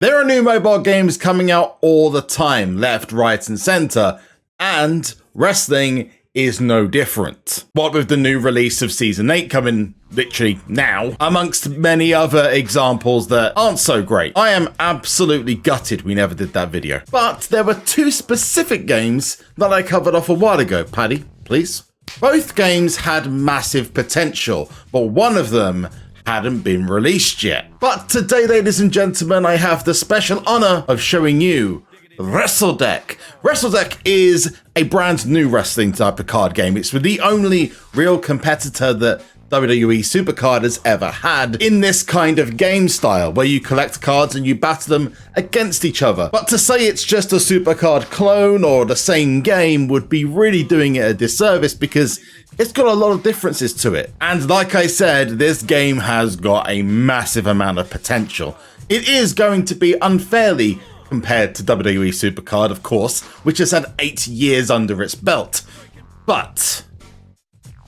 There are new mobile games coming out all the time, left, right, and center, and wrestling is no different. What with the new release of Season 8 coming literally now, amongst many other examples that aren't so great. I am absolutely gutted we never did that video. But there were two specific games that I covered off a while ago. Paddy, please. Both games had massive potential, but one of them hadn't been released yet. But today, ladies and gentlemen, I have the special honor of showing you Wrestle Deck. Wrestle Deck is a brand new wrestling type of card game. It's the only real competitor that WWE SuperCard has ever had in this kind of game style, where you collect cards and you battle them against each other. But to say it's just a SuperCard clone or the same game would be really doing it a disservice, because it's got a lot of differences to it. And like I said, this game has got a massive amount of potential. It is going to be unfairly compared to WWE SuperCard, of course, which has had 8 years under its belt. But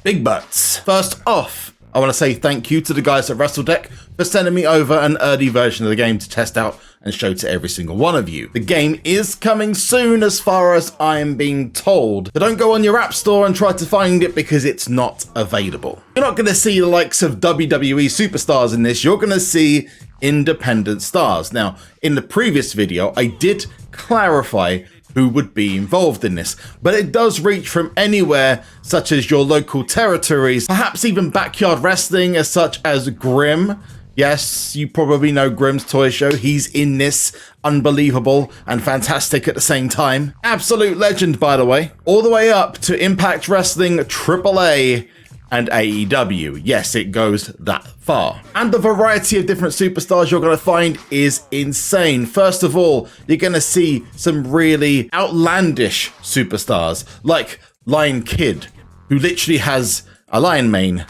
big buts. First off, I want to say thank you to the guys at Wrestle Deck for sending me over an early version of the game to test out and show to every single one of you. The game is coming soon as far as I'm being told, but don't go on your app store and try to find it because it's not available. You're not going to see the likes of WWE superstars in this, you're going to see independent stars. Now, in the previous video, I did clarify who would be involved in this, but it does reach from anywhere such as your local territories, perhaps even backyard wrestling as such as Grimm. Yes, you probably know Grimm's toy show. He's in this, unbelievable and fantastic at the same time. Absolute legend, by the way. All the way up to Impact Wrestling, AAA, and AEW. Yes, it goes that far. And the variety of different superstars you're going to find is insane. First of all, you're going to see some really outlandish superstars like Lion Kid, who literally has a lion mane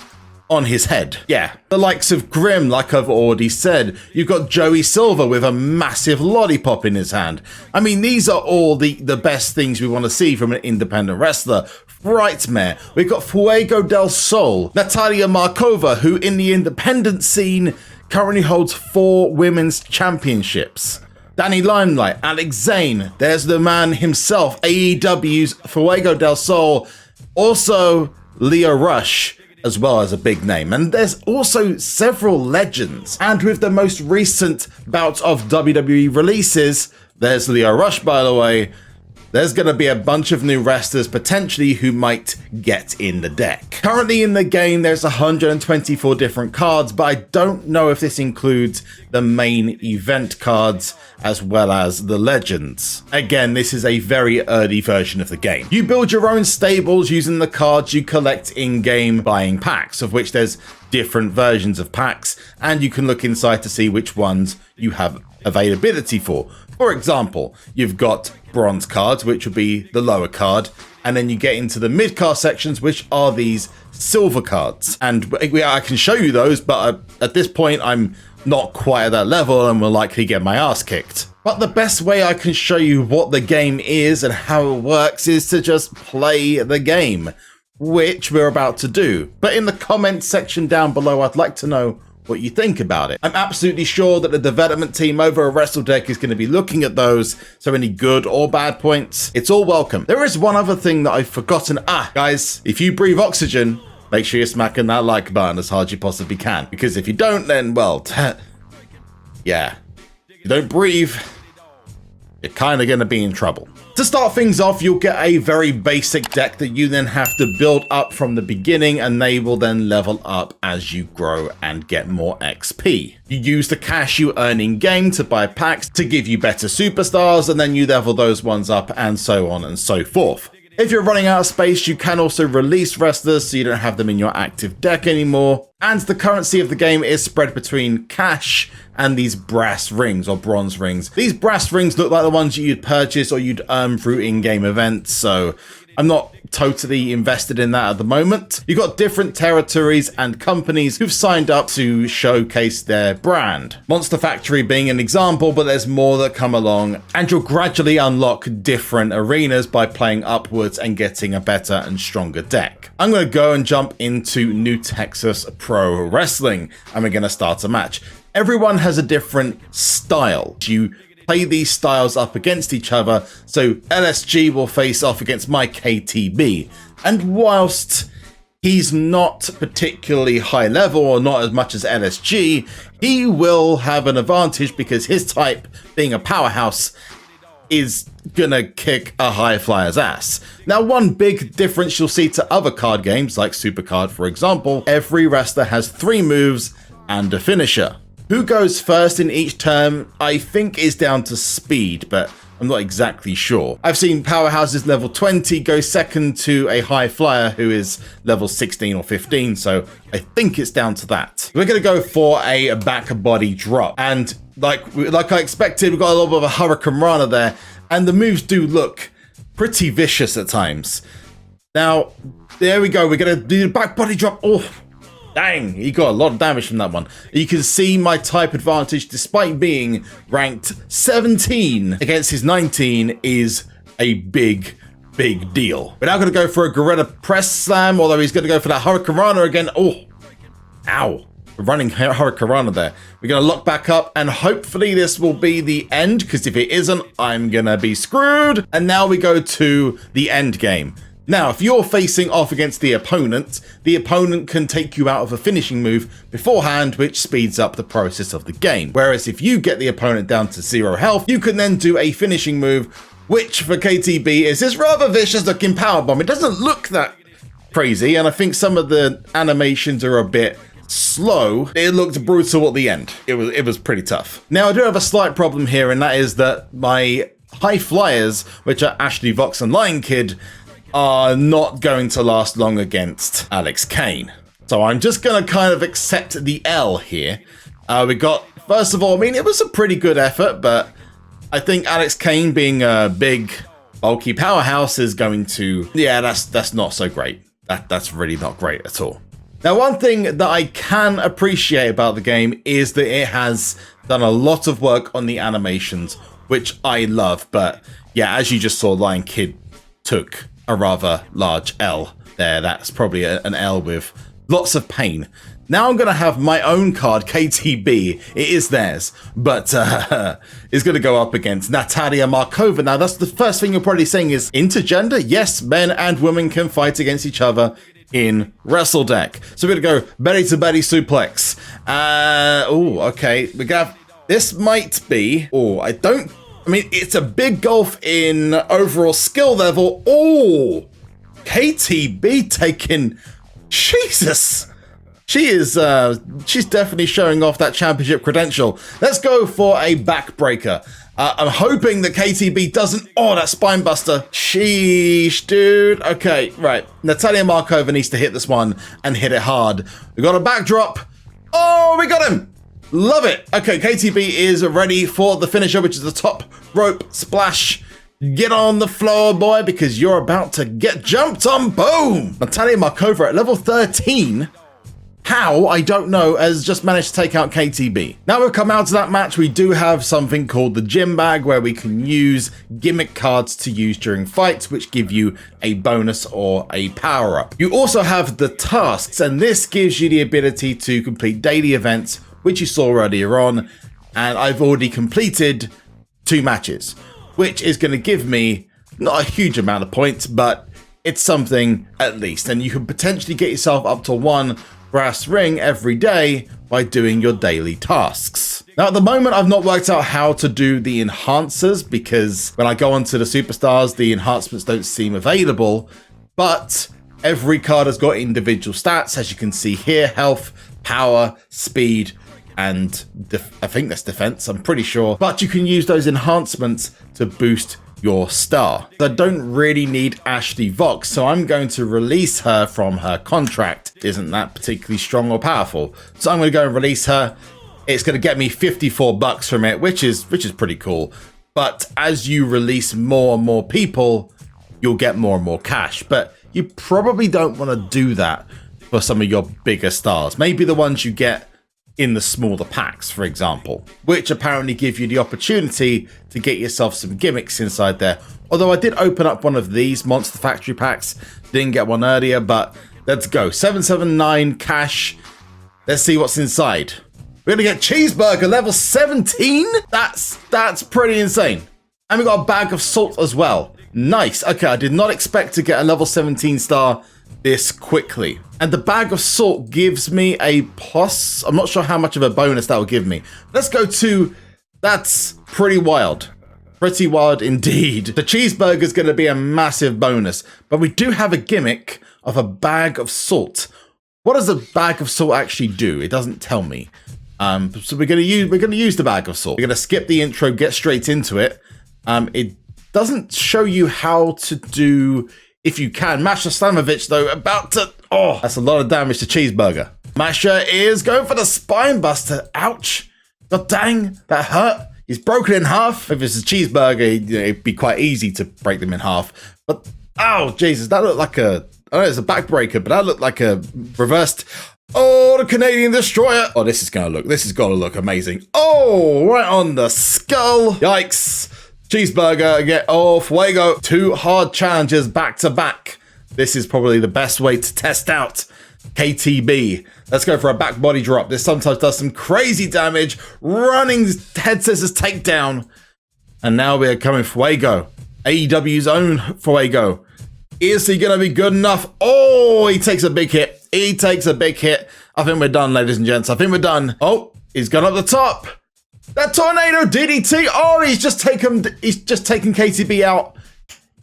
on his head. Yeah, the likes of Grimm, like I've already said. You've got Joey Silver with a massive lollipop in his hand. I mean, these are all the best things we want to see from an independent wrestler. Frightmare. We've got Fuego del Sol, Natalia Markova, who in the independent scene currently holds 4 women's championships. Danny Limelight, Alex Zane, there's the man himself, AEW's Fuego del Sol. Also, Lio Rush, as well as a big name. And there's also several legends. And with the most recent bout of WWE releases, there's Lio Rush, by the way, there's going to be a bunch of new wrestlers potentially who might get in the deck. Currently in the game, there's 124 different cards, but I don't know if this includes the main event cards as well as the legends. Again, this is a very early version of the game. You build your own stables using the cards you collect in-game buying packs, of which there's different versions of packs, and you can look inside to see which ones you have availability for. For example, you've got bronze cards, which would be the lower card, and then you get into the mid-card sections, which are these silver cards. And I can show you those, but at this point, I'm not quite at that level and will likely get my ass kicked. But the best way I can show you what the game is and how it works is to just play the game, which we're about to do. But in the comments section down below, I'd like to know what you think about it. I'm absolutely sure that the development team over at Wrestle Deck is going to be looking at those, so any good or bad points, it's all welcome. There is one other thing that I've forgotten. Guys, if you breathe oxygen, make sure you're smacking that like button as hard as you possibly can, because if you don't, then, well, yeah, if you don't breathe, you're kind of going to be in trouble. To start things off, you'll get a very basic deck that you then have to build up from the beginning, and they will then level up as you grow and get more XP. You use the cash you earn in game to buy packs to give you better superstars, and then you level those ones up, and so on and so forth. If you're running out of space, you can also release wrestlers so you don't have them in your active deck anymore. And the currency of the game is spread between cash and these brass rings or bronze rings. These brass rings look like the ones you'd purchase or you'd earn through in-game events, so I'm not totally invested in that at the moment. You've got different territories and companies who've signed up to showcase their brand. Monster Factory being an example, but there's more that come along, and you'll gradually unlock different arenas by playing upwards and getting a better and stronger deck. I'm going to go and jump into New Texas Pro Wrestling, and we're going to start a match. everyone has a different style. You play these styles up against each other, so LSG will face off against my KTB, and whilst he's not particularly high level or not as much as LSG, he will have an advantage because his type, being a powerhouse, is gonna kick a high flyer's ass. Now, one big difference you'll see to other card games like SuperCard, for example, every wrestler has 3 moves and a finisher. Who goes first in each turn, I think, is down to speed, but I'm not exactly sure. I've seen powerhouses level 20 go second to a high flyer who is level 16 or 15, so I think it's down to that. We're gonna go for a back body drop, and like I expected, we've got a little bit of a Hurricane Rana there, and the moves do look pretty vicious at times. Now, there we go, we're gonna do the back body drop. Oh, dang, he got a lot of damage from that one. You can see my type advantage, despite being ranked 17 against his 19, is a big deal. We're now going to go for a Gorilla Press Slam, although he's going to go for that Hurricane Rana again. Oh, ow. We're running Hurricane Rana there. We're going to lock back up, and hopefully this will be the end, because if it isn't, I'm going to be screwed. And now we go to the end game. Now, if you're facing off against the opponent can take you out of a finishing move beforehand, which speeds up the process of the game. Whereas if you get the opponent down to 0 health, you can then do a finishing move, which for KTB is this rather vicious looking powerbomb. It doesn't look that crazy, and I think some of the animations are a bit slow. It looked brutal at the end. It was pretty tough. Now, I do have a slight problem here, and that is that my high flyers, which are Ashley Vox and Lion Kid, are not going to last long against Alex Kane. So I'm just going to kind of accept the L here. We got, first of all, I mean, it was a pretty good effort, but I think Alex Kane being a big, bulky powerhouse is going to, yeah, that's not so great. That's really not great at all. Now, one thing that I can appreciate about the game is that it has done a lot of work on the animations, which I love. But yeah, as you just saw, Lion Kid took a rather large L there. That's probably an L with lots of pain. Now I'm going to have my own card, KTB. It is theirs, but it's going to go up against Natalia Markova. Now, that's the first thing you're probably saying is intergender? Yes, men and women can fight against each other in Wrestle Deck. So we're going to go belly to belly suplex. Oh, okay. We're going to have, this might be, I mean, it's a big gulf in overall skill level. Oh, KTB taking, Jesus. She's definitely showing off that championship credential. Let's go for a backbreaker. I'm hoping that KTB doesn't, oh, that spine buster. Sheesh, dude. Okay, right. Natalia Markova needs to hit this one and hit it hard. We got a backdrop. Oh, we got him. Love it. Okay, KTB is ready for the finisher, which is the top rope splash. Get on the floor, boy, because you're about to get jumped on. Boom! Natalia Markova at level 13. How, I don't know, has just managed to take out KTB. Now we've come out to that match, we do have something called the gym bag, where we can use gimmick cards to use during fights, which give you a bonus or a power-up. You also have the tasks, and this gives you the ability to complete daily events, which you saw earlier on, and I've already completed 2 matches, which is going to give me not a huge amount of points, but it's something at least, and you can potentially get yourself up to 1 brass ring every day by doing your daily tasks. Now, at the moment, I've not worked out how to do the enhancers, because when I go onto the superstars, the enhancements don't seem available, but every card has got individual stats, as you can see here: health, power, speed, and I think that's defense, I'm pretty sure. But you can use those enhancements to boost your star. I don't really need Ashley Vox, so I'm going to release her from her contract. Isn't that particularly strong or powerful? So I'm going to go and release her. It's going to get me 54 bucks from it, which is pretty cool. But as you release more and more people, you'll get more and more cash. But you probably don't want to do that for some of your bigger stars. Maybe the ones you get in the smaller packs, for example, which apparently give you the opportunity to get yourself some gimmicks inside there. Although I did open up one of these Monster Factory packs, didn't get one earlier, but let's go. 779 cash. Let's see what's inside. We're gonna get Cheeseburger level 17? That's pretty insane. And we got a bag of salt as well. Nice. Okay, I did not expect to get a level 17 star this quickly. And the bag of salt gives me a plus. I'm not sure how much of a bonus that will give me. Let's go to, that's pretty wild. Pretty wild indeed. The cheeseburger is going to be a massive bonus, but we do have a gimmick of a bag of salt. What does a bag of salt actually do? It doesn't tell me. So we're going to use the bag of salt. We're going to skip the intro, get straight into it. It doesn't show you how to do, if you can. Masha Slamovich, though, about to... Oh, that's a lot of damage to Cheeseburger. Masha is going for the spine buster. Ouch. God dang, that hurt. He's broken in half. If it's a Cheeseburger, it'd be quite easy to break them in half. But, oh, Jesus, that looked like a... I know it's a backbreaker, but that looked like a reversed... Oh, the Canadian Destroyer. Oh, this is going to look amazing. Oh, right on the skull. Yikes. Cheeseburger, get off, Fuego. 2 hard challenges back to back. This is probably the best way to test out KTB. Let's go for a back body drop. This sometimes does some crazy damage. Running head scissors takedown. And now we're coming Fuego. AEW's own Fuego. Is he going to be good enough? Oh, he takes a big hit. He takes a big hit. I think we're done, ladies and gents. I think we're done. Oh, he's gone up the top. That tornado DDT. Oh, he's just taken KTB out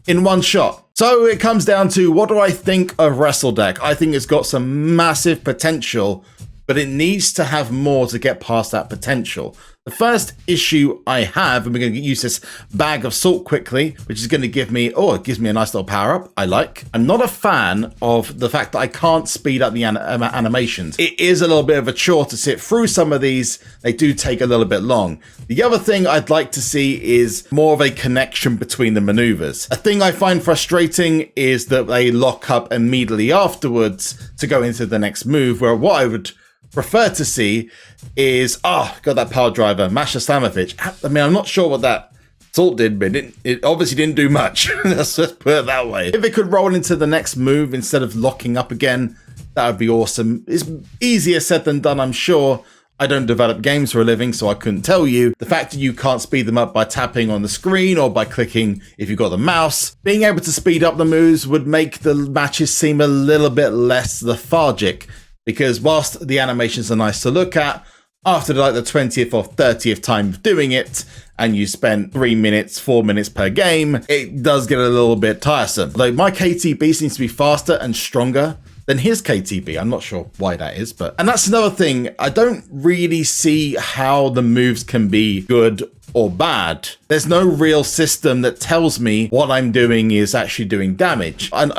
in one shot. So it comes down to, what do I think of Wrestle Deck? I think it's got some massive potential, but it needs to have more to get past that potential. The first issue I have, and we're going to use this bag of salt quickly, which is going to give me, oh, it gives me a nice little power up. I like. I'm not a fan of the fact that I can't speed up the animations. It is a little bit of a chore to sit through some of these. They do take a little bit long. The other thing I'd like to see is more of a connection between the maneuvers. A thing I find frustrating is that they lock up immediately afterwards to go into the next move, where what I would prefer to see is, got that power driver, Masha Slamovich. I mean, I'm not sure what that salt did, but it obviously didn't do much. Let's just put it that way. If it could roll into the next move instead of locking up again, that would be awesome. It's easier said than done, I'm sure. I don't develop games for a living, so I couldn't tell you. The fact that you can't speed them up by tapping on the screen or by clicking if you've got the mouse, being able to speed up the moves would make the matches seem a little bit less lethargic. Because whilst the animations are nice to look at, after like the 20th or 30th time of doing it, and you spent 3 minutes, 4 minutes per game, it does get a little bit tiresome. Like my KTB seems to be faster and stronger than his KTB. I'm not sure why that is, and that's another thing. I don't really see how the moves can be good or bad. There's no real system that tells me what I'm doing is actually doing damage. And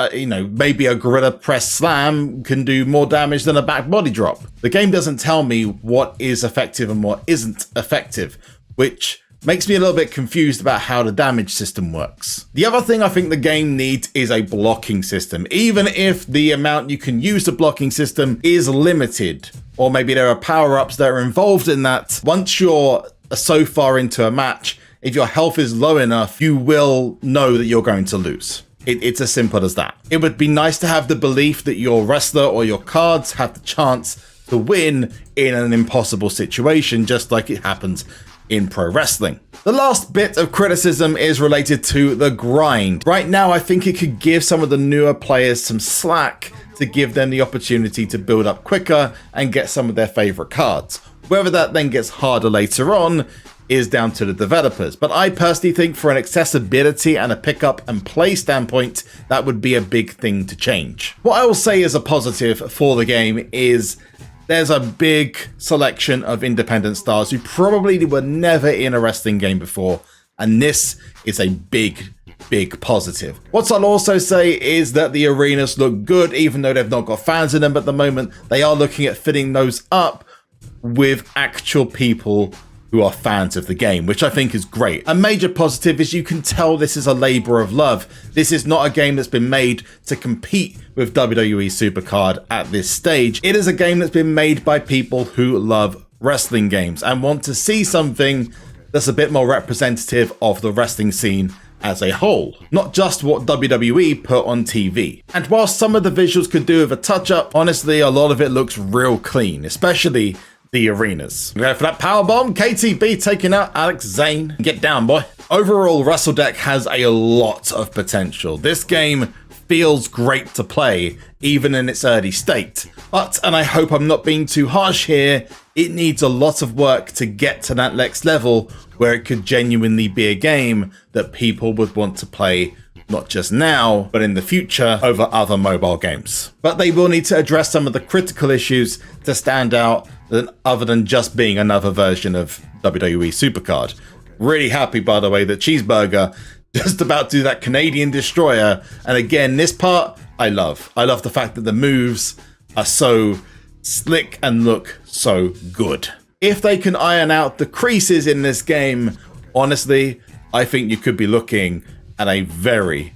maybe a gorilla press slam can do more damage than a back body drop. The game doesn't tell me what is effective and what isn't effective, which makes me a little bit confused about how the damage system works. The other thing I think the game needs is a blocking system. Even if the amount you can use the blocking system is limited, or maybe there are power-ups that are involved in that, once you're so far into a match, if your health is low enough, you will know that you're going to lose. It's as simple as that. It would be nice to have the belief that your wrestler or your cards have the chance to win in an impossible situation, just like it happens in pro wrestling. The last bit of criticism is related to the grind. Right now, I think it could give some of the newer players some slack to give them the opportunity to build up quicker and get some of their favorite cards. Whether that then gets harder later on is down to the developers. But I personally think for an accessibility and a pick up and play standpoint, that would be a big thing to change. What I will say is a positive for the game is there's a big selection of independent stars who probably were never in a wrestling game before. And this is a big positive. What I'll also say is that the arenas look good, even though they've not got fans in them at the moment. They are looking at fitting those up with actual people who are fans of the game, which I think is great. A major positive is you can tell this is a labor of love. This is not a game that's been made to compete with WWE SuperCard at this stage. It is a game that's been made by people who love wrestling games and want to see something that's a bit more representative of the wrestling scene as a whole, not just what WWE put on TV. And while some of the visuals could do with a touch up, honestly, a lot of it looks real clean, especially the arenas. Go for that powerbomb. KTB taking out Alex Zane. Get down, boy. Overall, Wrestle Deck has a lot of potential. This game feels great to play, even in its early state. But, and I hope I'm not being too harsh here, it needs a lot of work to get to that next level where it could genuinely be a game that people would want to play, not just now, but in the future over other mobile games. But they will need to address some of the critical issues to stand out other than just being another version of WWE SuperCard. Really happy, by the way, that Cheeseburger just about to do that Canadian Destroyer. And again, this part I love. I love the fact that the moves are so slick and look so good. If they can iron out the creases in this game, honestly, I think you could be looking at a very,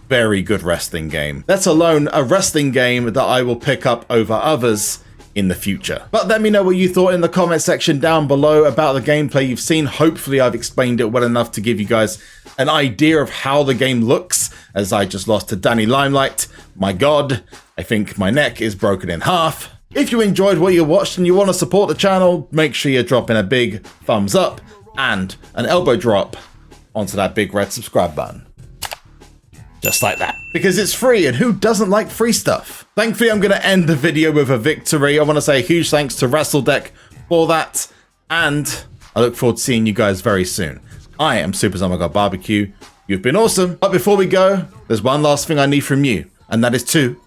very good wrestling game. Let alone a wrestling game that I will pick up over others in the future. But let me know what you thought in the comment section down below about the gameplay you've seen. Hopefully I've explained it well enough to give you guys an idea of how the game looks, as I just lost to Danny Limelight. My god, I think my neck is broken in half. If you enjoyed what you watched and you want to support the channel, make sure you're dropping a big thumbs up and an elbow drop onto that big red subscribe button. Just like that. Because it's free, and who doesn't like free stuff? Thankfully, I'm going to end the video with a victory. I want to say a huge thanks to Wrestle Deck for that, and I look forward to seeing you guys very soon. I am SuperZombGBBQ. You've been awesome. But before we go, there's one last thing I need from you, and that is to